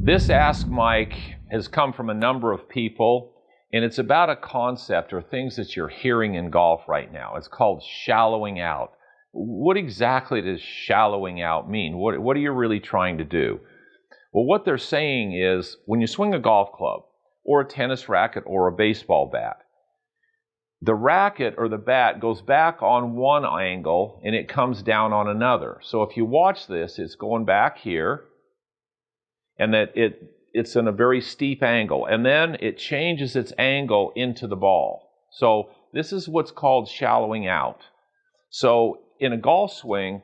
This Ask Mike has come from a number of people, and it's about a concept or things that you're hearing in golf right now. It's called shallowing out. What exactly does shallowing out mean? What are you really trying to do? Well, what they're saying is when you swing a golf club or a tennis racket or a baseball bat, the racket or the bat goes back on one angle and it comes down on another. So if you watch this, it's going back here, and that it's in a very steep angle, and then it changes its angle into the ball. So this is what's called shallowing out. So in a golf swing,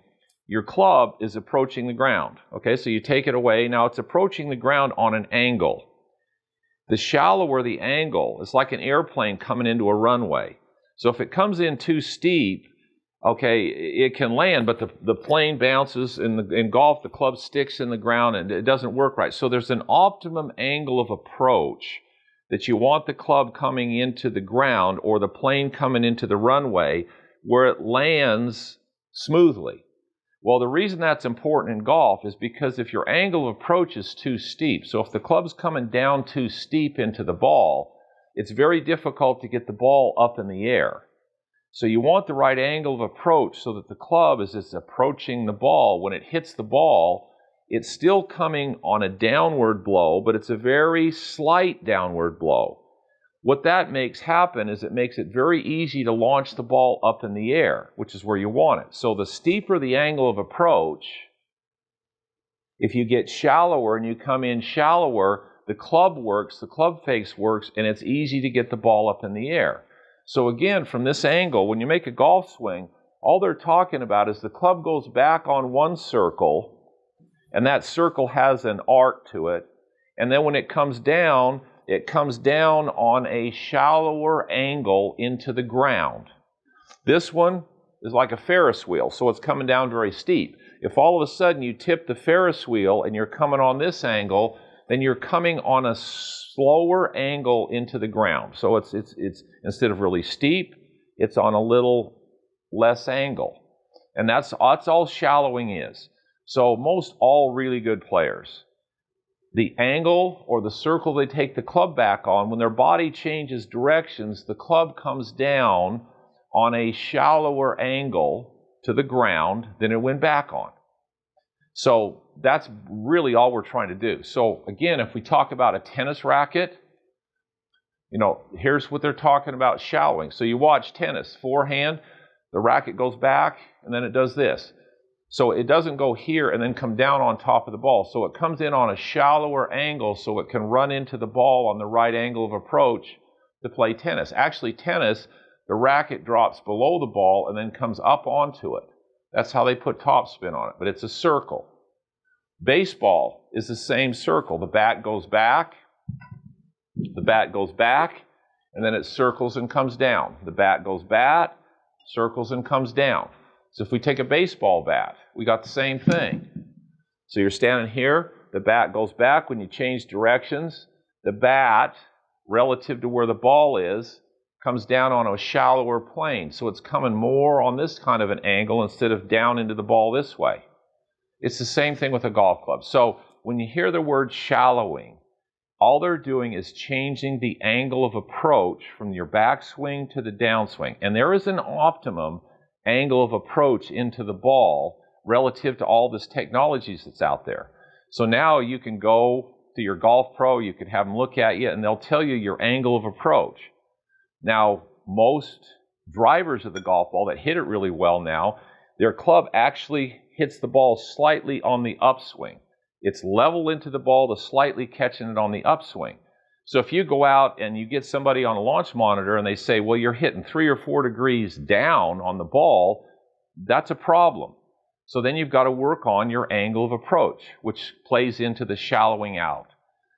your club is approaching the ground. Okay, so you take it away. Now it's approaching the ground on an angle. The shallower the angle, it's like an airplane coming into a runway. So if it comes in too steep, okay, it can land, but the plane bounces. In golf, the club sticks in the ground and it doesn't work right. So there's an optimum angle of approach that you want the club coming into the ground or the plane coming into the runway where it lands smoothly. Well, the reason that's important in golf is because if your angle of approach is too steep, so if the club's coming down too steep into the ball, it's very difficult to get the ball up in the air. So you want the right angle of approach so that the club, as it's approaching the ball, when it hits the ball, it's still coming on a downward blow, but it's a very slight downward blow. What that makes happen is it makes it very easy to launch the ball up in the air, which is where you want it. So the steeper the angle of approach, if you get shallower and you come in shallower, the club works, the club face works, and it's easy to get the ball up in the air. So again, from this angle, when you make a golf swing, all they're talking about is the club goes back on one circle, and that circle has an arc to it, and then when it comes down on a shallower angle into the ground. This one is like a Ferris wheel, so it's coming down very steep. If all of a sudden you tip the Ferris wheel and you're coming on this angle, then you're coming on a slower angle into the ground. So it's instead of really steep, it's on a little less angle. And that's all shallowing is. So most all really good players, the angle or the circle they take the club back on, when their body changes directions, the club comes down on a shallower angle to the ground than it went back on. So that's really all we're trying to do. So again, if we talk about a tennis racket, here's what they're talking about shallowing. So you watch tennis, forehand, the racket goes back and then it does this. So it doesn't go here and then come down on top of the ball. So it comes in on a shallower angle so it can run into the ball on the right angle of approach to play tennis. Actually, tennis, the racket drops below the ball and then comes up onto it. That's how they put topspin on it, but it's a circle. Baseball is the same circle. The bat goes back, and then it circles and comes down. The bat goes back, circles and comes down. So if we take a baseball bat, we got the same thing. So you're standing here, the bat goes back. When you change directions, the bat, relative to where the ball is, comes down on a shallower plane. So it's coming more on this kind of an angle instead of down into the ball this way. It's the same thing with a golf club. So when you hear the word shallowing, all they're doing is changing the angle of approach from your backswing to the downswing. And there is an optimum angle of approach into the ball relative to all this technology that's out there. So now you can go to your golf pro, you can have them look at you, and they'll tell you your angle of approach. Now, most drivers of the golf ball that hit it really well now, their club actually hits the ball slightly on the upswing. It's level into the ball to slightly catching it on the upswing. So if you go out and you get somebody on a launch monitor and they say, well, you're hitting 3 or 4 degrees down on the ball, that's a problem. So then you've got to work on your angle of approach, which plays into the shallowing out.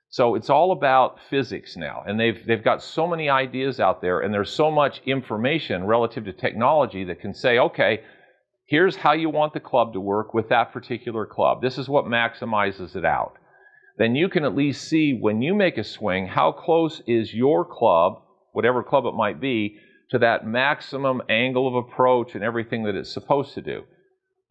So it's all about physics now, and they've got so many ideas out there, and there's so much information relative to technology that can say, okay, here's how you want the club to work with that particular club. This is what maximizes it out. Then you can at least see when you make a swing, how close is your club, whatever club it might be, to that maximum angle of approach and everything that it's supposed to do.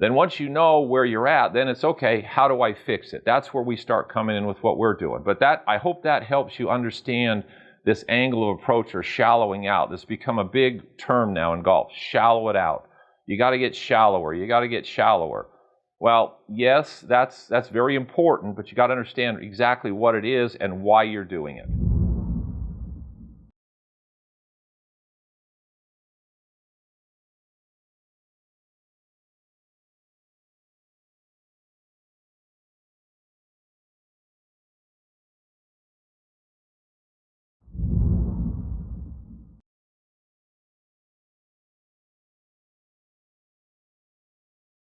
Then once you know where you're at, then it's okay, how do I fix it? That's where we start coming in with what we're doing. But I hope that helps you understand this angle of approach, or shallowing out. This has become a big term now in golf. Shallow it out. You got to get shallower. You got to get shallower. Well, yes, that's very important, but you got to understand exactly what it is and why you're doing it.